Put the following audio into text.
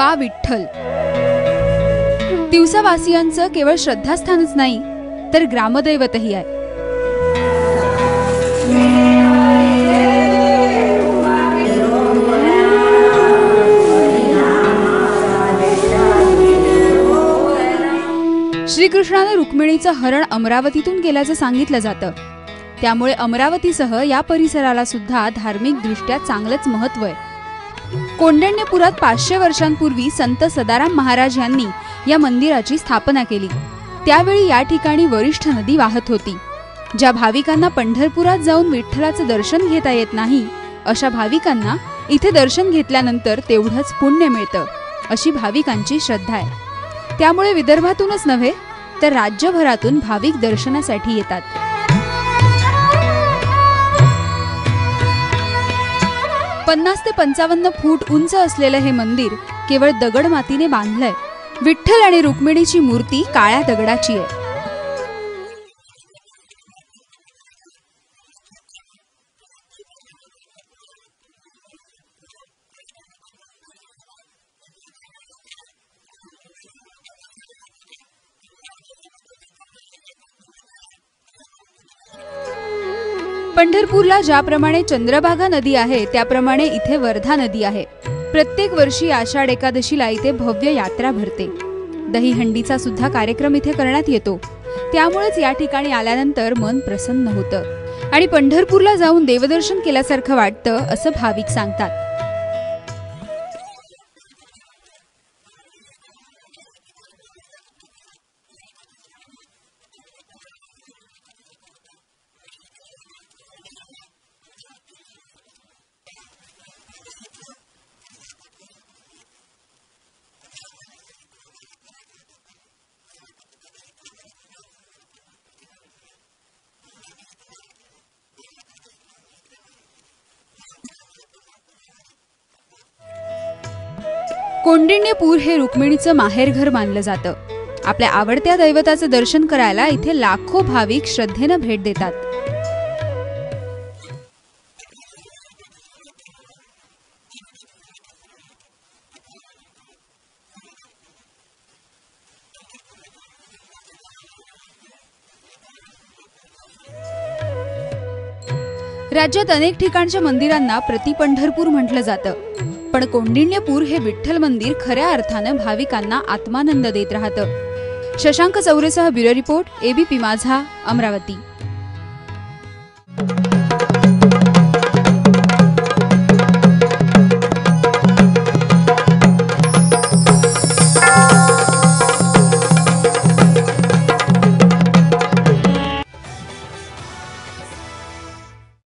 वा विठ्ठल. तिवसावासियांचं केवळ श्रद्धास्थानच नाही तर ग्रामदैवतही आहे. श्रीकृष्णाने रुक्मिणीचं हरण अमरावतीतून केल्याचं सांगितलं जातं. त्यामुळे अमरावतीसह या परिसराला सुद्धा धार्मिक दृष्ट्या चांगलंच महत्व आहे. कौंडिण्यपुरात 500 वर्षांपूर्वी संत सदाराम महाराज यांनी या मंदिराची स्थापना केली. त्यावेळी या ठिकाणी वरिष्ठ नदी वाहत होती. ज्या भाविकांना पंढरपुरात जाऊन विठ्ठलाचं दर्शन घेता येत नाही अशा भाविकांना इथे दर्शन घेतल्यानंतर तेवढंच पुण्य मिळतं अशी भाविकांची श्रद्धा आहे. त्यामुळे विदर्भातूनच नव्हे तर राज्यभरातून भाविक दर्शनासाठी येतात. पन्नास ते 55 फूट उंच असलेलं हे मंदिर केवळ दगड मातीने बांधलंय. विठ्ठल आणि रुक्मिणीची मूर्ती काळ्या दगडाची आहे. पंढरपूरला ज्याप्रमाणे चंद्रभागा नदी आहे त्याप्रमाणे इथे वर्धा नदी आहे. प्रत्येक वर्षी आषाढ एकादशीला इथे भव्य यात्रा भरते. दहीहंडीचा सुद्धा कार्यक्रम इथे करण्यात येतो. त्यामुळेच या ठिकाणी आल्यानंतर मन प्रसन्न होतं आणि पंढरपूरला जाऊन देवदर्शन केल्यासारखं वाटतं असं भाविक सांगतात. कौंडिण्यपूर हे रुक्मिणीचं माहेरघर मानलं जातं. आपल्या आवडत्या दैवताचं दर्शन करायला इथे लाखो भाविक श्रद्धेनं भेट देतात. राज्यात अनेक ठिकाणच्या मंदिरांना प्रति पंढरपूर म्हटलं जातं. पण कौंडिण्यपूर हे विठ्ठल मंदिर खऱ्या अर्थानं भाविकांना आत्मानंद देत राहतं. शशांक चौरेसह ब्युरो रिपोर्ट, एबीपी माझा, अमरावती.